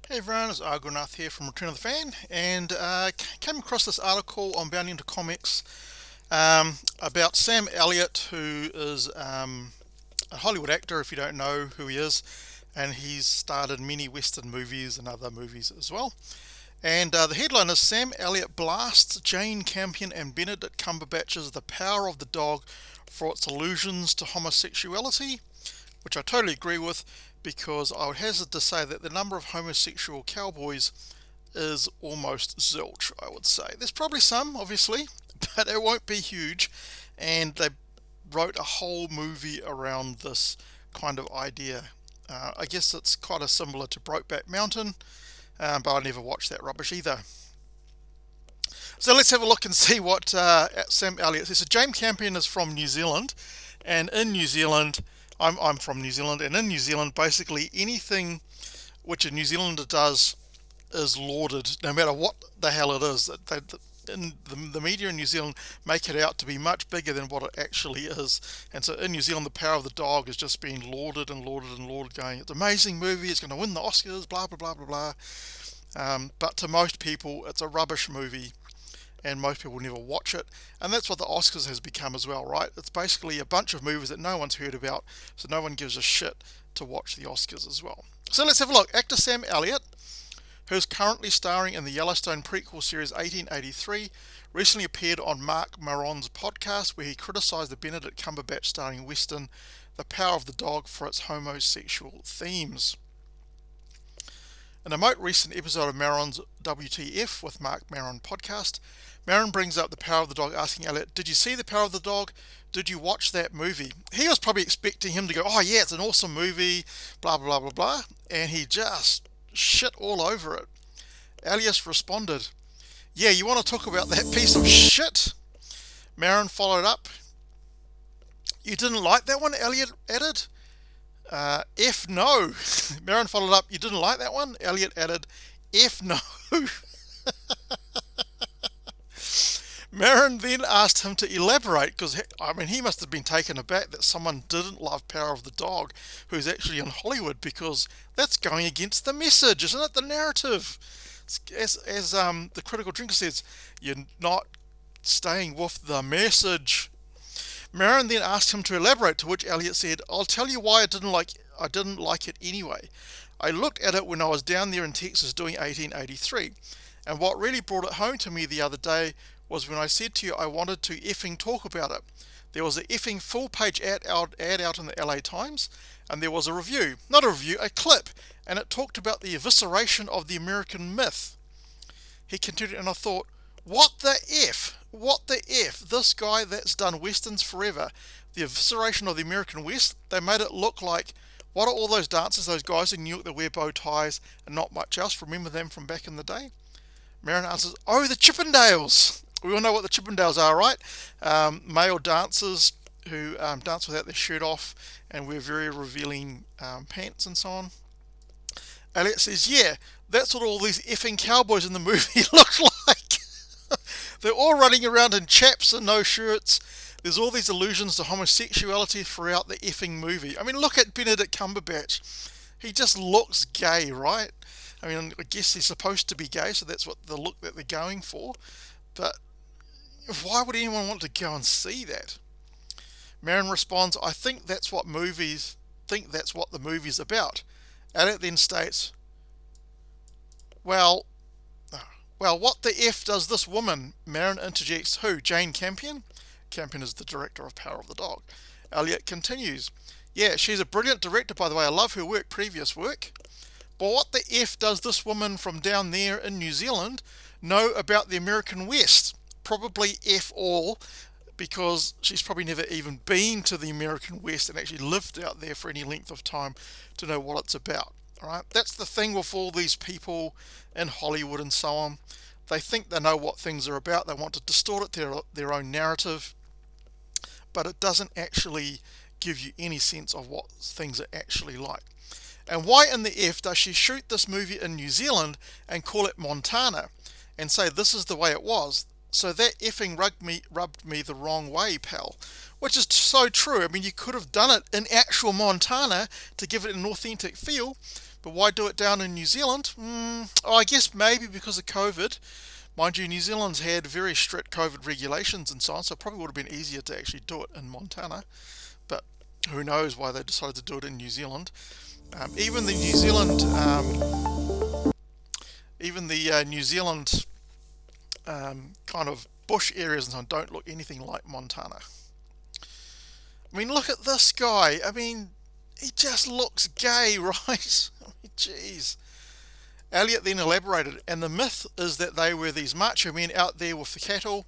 Hey everyone, it's Argonath here from Return of the Fan, and came across this article on Bound Into Comics about Sam Elliot, who is a Hollywood actor, if you don't know who he is, and he's starred in many Western movies and other movies as well. And the headline is Sam Elliot blasts Jane Campion and Benedict Cumberbatch's The Power of the Dog for its allusions to homosexuality, which I totally agree with because I would hazard to say that the number of homosexual cowboys is almost zilch, I would say. There's probably some, obviously, but it won't be huge. And they wrote a whole movie around this kind of idea. I guess it's kind of similar to Brokeback Mountain, but I never watched that rubbish either. So let's have a look and see what Sam Elliot says. So James Campion is from New Zealand, and in New Zealand, I'm from New Zealand, and in New Zealand, basically anything which a New Zealander does is lauded, no matter what the hell it is. In the media in New Zealand make it out to be much bigger than what it actually is. And so in New Zealand, The Power of the Dog is just being lauded and lauded and lauded, going, it's an amazing movie, it's going to win the Oscars, blah, blah, blah, blah, blah. But to most people, it's a rubbish movie, and most people never watch it. And that's what the Oscars has become as well, right? It's basically a bunch of movies that no one's heard about, so no one gives a shit to watch the Oscars as well. So let's have a look. Actor Sam Elliot, who's currently starring in the Yellowstone prequel series 1883, recently appeared on Mark Maron's podcast where he criticised the Benedict Cumberbatch starring Western The Power of the Dog for its homosexual themes. In a most recent episode of Maron's WTF with Mark Maron podcast, Maron brings up The Power of the Dog, asking Elliot, did you see The Power of the Dog? Did you watch that movie? He was probably expecting him to go, oh yeah, it's an awesome movie, blah, blah, blah, blah, and he just shit all over it. Elliot responded, yeah, you want to talk about that piece of shit? Maron followed up, you didn't like that one? Elliot added. F no. Maron followed up, you didn't like that one? Elliot added, F no. Maron then asked him to elaborate because, I mean, he must have been taken aback that someone didn't love Power of the Dog who's actually in Hollywood, because that's going against the message, isn't it? The narrative. As the Critical Drinker says, you're not staying with the message. Maron then asked him to elaborate, to which Elliot said, I'll tell you why I didn't like it anyway. I looked at it when I was down there in Texas doing 1883, and what really brought it home to me the other day was when I said to you I wanted to effing talk about it. There was a effing full-page ad out in the LA Times, and there was a review. Not a review, a clip, and it talked about the evisceration of the American myth. He continued, and I thought, what the F? What the F? This guy that's done Westerns forever, the evisceration of the American West, they made it look like, what are all those dancers, those guys in New York that wear bow ties and not much else? Remember them from back in the day? Maron answers, oh, the Chippendales. We all know what the Chippendales are, right? Male dancers who dance without their shirt off and wear very revealing pants and so on. Elliot says, yeah, that's what all these effing cowboys in the movie look like. They're all running around in chaps and no shirts. There's all these allusions to homosexuality throughout the effing movie. I mean, look at Benedict Cumberbatch. He just looks gay, right? I mean, I guess he's supposed to be gay, so that's what the look that they're going for. But why would anyone want to go and see that? Maron responds, I think that's what the movie's about. Elliot then states, well, what the F does this woman? Maron interjects, who, Jane Campion? Campion is the director of Power of the Dog. Elliot continues, yeah, she's a brilliant director, by the way. I love her work, previous work. But what the F does this woman from down there in New Zealand know about the American West? Probably F all, because she's probably never even been to the American West and actually lived out there for any length of time to know what it's about. All right, that's the thing with all these people in Hollywood and so on. They think they know what things are about. They want to distort it their own narrative, but it doesn't actually give you any sense of what things are actually like. And why in the F does she shoot this movie in New Zealand and call it Montana and say this is the way it was? So that effing rubbed me the wrong way, pal. Which is so true. I mean, you could have done it in actual Montana to give it an authentic feel, But why do it down in New Zealand? I guess maybe because of COVID. Mind you, New Zealand's had very strict COVID regulations and so on, so it probably would have been easier to actually do it in Montana. But who knows why they decided to do it in New Zealand. Even the New Zealand, New Zealand kind of bush areas and so on don't look anything like Montana. I mean, look at this guy. I mean, he just looks gay, right? I mean, jeez. Elliot then elaborated, and the myth is that they were these macho men out there with the cattle.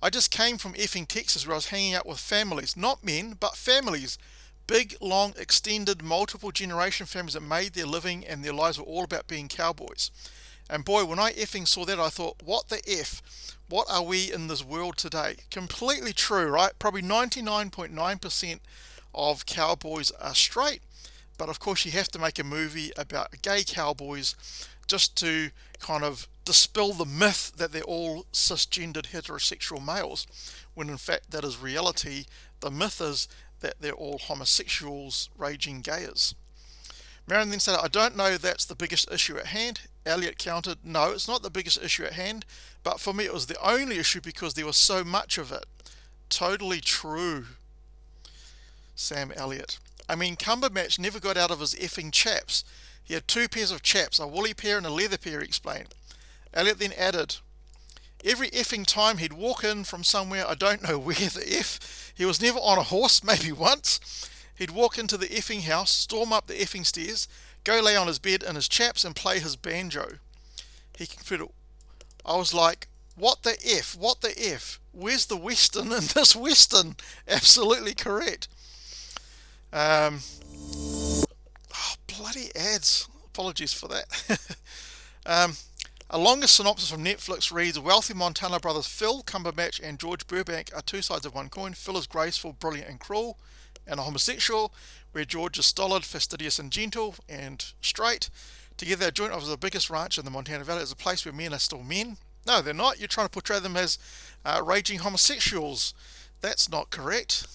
I just came from effing Texas where I was hanging out with families, not men, but families. Big, long, extended, multiple generation families that made their living and their lives were all about being cowboys. And boy, when I effing saw that, I thought, what the F? What are we in this world today? Completely true, right? Probably 99.9% of cowboys are straight. But of course, you have to make a movie about gay cowboys just to kind of dispel the myth that they're all cisgendered heterosexual males, when in fact that is reality. The myth is that they're all homosexuals, raging gayers. Marion then said, I don't know that's the biggest issue at hand. Elliot countered, no, it's not the biggest issue at hand, but for me it was the only issue because there was so much of it. Totally true. Sam Elliot. I mean, Cumberbatch never got out of his effing chaps. He had 2 pairs of chaps, a woolly pair and a leather pair, he explained. Elliot then added, every effing time he'd walk in from somewhere, I don't know where the F, he was never on a horse, maybe once. He'd walk into the effing house, storm up the effing stairs, go lay on his bed in his chaps and play his banjo. He concluded, I was like, what the F, what the F? Where's the Western in this Western? Absolutely correct. Oh, bloody ads. Apologies for that. A longer synopsis from Netflix reads, wealthy Montana brothers Phil Cumberbatch and George Burbank are 2 sides of one coin. Phil is graceful, brilliant and cruel, and a homosexual, where George is stolid, fastidious and gentle and straight. Together they joint offers the biggest ranch in the Montana Valley. It's a place where men are still men. No, they're not. You're trying to portray them as raging homosexuals. That's not correct.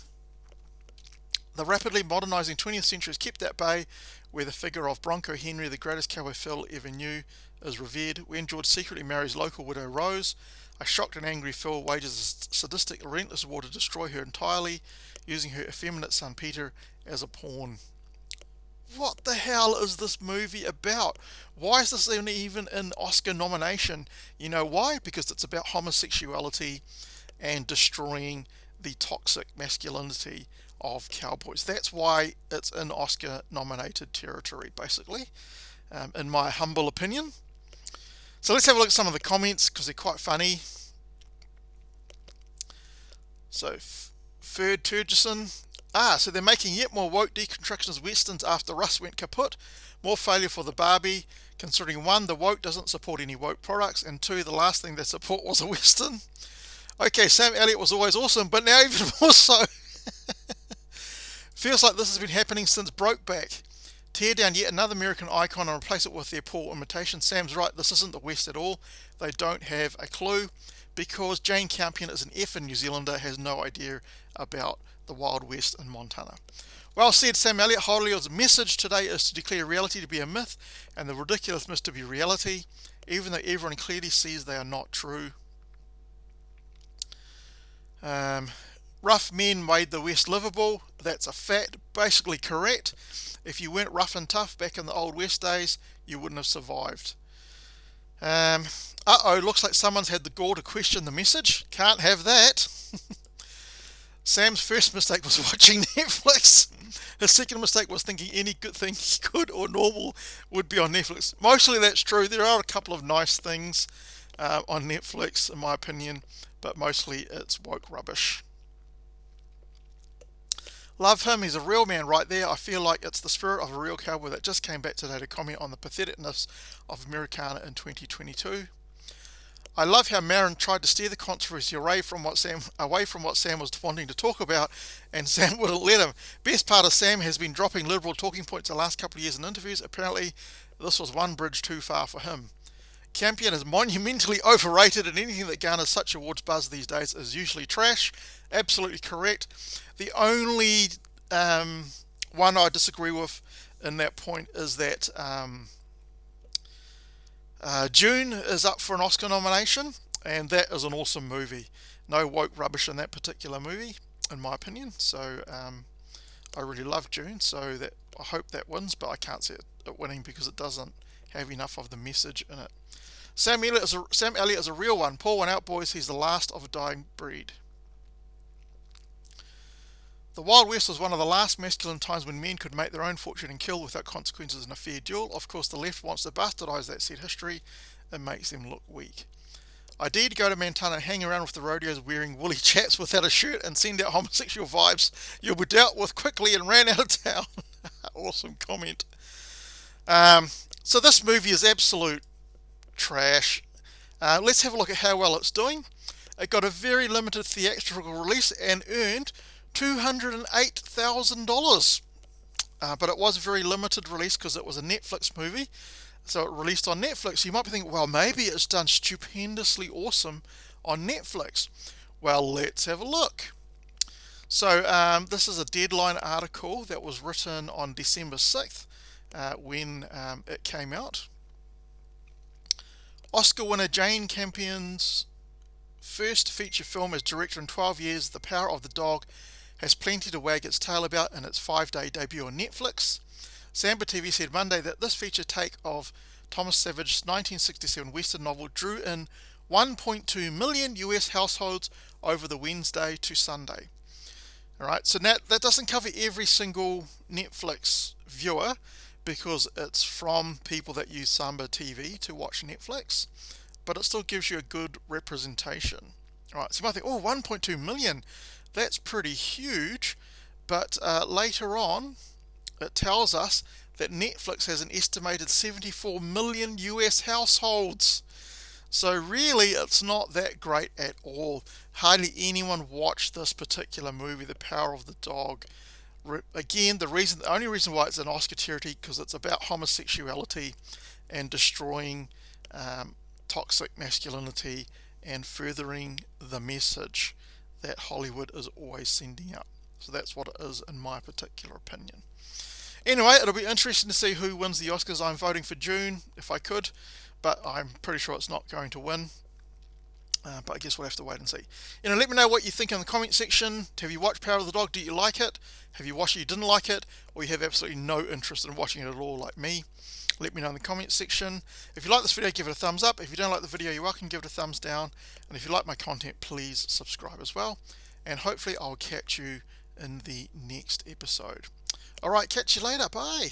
The rapidly modernising 20th century has kept at bay, where the figure of Bronco Henry, the greatest cowboy Phil ever knew, is revered. When George secretly marries local widow Rose, a shocked and angry Phil wages a sadistic, relentless war to destroy her entirely, using her effeminate son Peter as a pawn. What the hell is this movie about? Why is this even an Oscar nomination? You know why? Because it's about homosexuality and destroying the toxic masculinity of cowboys. That's why it's in Oscar nominated territory, basically, in my humble opinion. So let's have a look at some of the comments because they're quite funny. So Ferd Turgeson, so they're making yet more woke deconstructionist westerns after Russ went kaput. More failure for the Barbie, considering 1, the woke doesn't support any woke products, and 2, the last thing they support was a western. Okay, Sam Elliot was always awesome, but now even more so. Feels like this has been happening since Brokeback. Tear down yet another American icon and replace it with their poor imitation. Sam's right, this isn't the West at all. They don't have a clue, because Jane Campion is an effing New Zealander, has no idea about the Wild West in Montana. Well said, Sam Elliot. Hollywood's message today is to declare reality to be a myth and the ridiculous myth to be reality, even though everyone clearly sees they are not true. Rough men made the West livable. That's a fact. Basically correct. If you weren't rough and tough back in the old West days, you wouldn't have survived. Looks like someone's had the gall to question the message. Can't have that. Sam's first mistake was watching Netflix. His second mistake was thinking any good thing good or normal would be on Netflix. Mostly that's true. There are a couple of nice things on Netflix, in my opinion, but mostly it's woke rubbish. Love him, he's a real man right there. I feel like it's the spirit of a real cowboy that just came back today to comment on the patheticness of Americana in 2022. I love how Marin tried to steer the controversy away from what Sam was wanting to talk about, and Sam wouldn't let him. Best part of Sam has been dropping liberal talking points the last couple of years in interviews. Apparently, this was one bridge too far for him. Campion is monumentally overrated, and anything that garners such awards buzz these days is usually trash. Absolutely correct. The only one I disagree with in that point is that Dune is up for an Oscar nomination, and that is an awesome movie. No woke rubbish in that particular movie, in my opinion. So I really love Dune, so that I hope that wins, but I can't see it winning because it doesn't have enough of the message in it. Sam Elliot is a real one. Pour one out, boys. He's the last of a dying breed. The Wild West was one of the last masculine times when men could make their own fortune and kill without consequences in a fair duel. Of course, the left wants to bastardize that said history and makes them look weak. I dare to go to Montana and hang around with the rodeos wearing woolly chaps without a shirt and send out homosexual vibes. You'll be dealt with quickly and ran out of town. Awesome comment. So this movie is absolute trash. Let's have a look at how well it's doing. It got a very limited theatrical release and earned $208,000. But it was a very limited release because it was a Netflix movie. So it released on Netflix. You might be thinking, well, maybe it's done stupendously awesome on Netflix. Well, let's have a look. So this is a Deadline article that was written on December 6th when it came out. Oscar winner Jane Campion's first feature film as director in 12 years, The Power of the Dog, has plenty to wag its tail about in its 5-day debut on Netflix. Samba TV said Monday that this feature take of Thomas Savage's 1967 Western novel drew in 1.2 million US households over the Wednesday to Sunday. Alright, so that doesn't cover every single Netflix viewer because it's from people that use Samba TV to watch Netflix, but it still gives you a good representation. Alright, so you might think, oh, 1.2 million, that's pretty huge, but later on it tells us that Netflix has an estimated 74 million US households. So really it's not that great at all. Hardly anyone watched this particular movie, The Power of the Dog. Again, the only reason why it's an Oscar territory because it's about homosexuality and destroying toxic masculinity and furthering the message that Hollywood is always sending out. So that's what it is in my particular opinion. Anyway, it'll be interesting to see who wins the Oscars. I'm voting for Dune if I could, but I'm pretty sure it's not going to win. But I guess we'll have to wait and see. Let me know what you think in the comment section. Have you watched Power of the Dog? Do you like it? Have you watched it, you didn't like it? Or you have absolutely no interest in watching it at all like me? Let me know in the comment section. If you like this video, give it a thumbs up. If you don't like the video, you're welcome to give it a thumbs down. And if you like my content, please subscribe as well. And hopefully I'll catch you in the next episode. Alright, catch you later. Bye.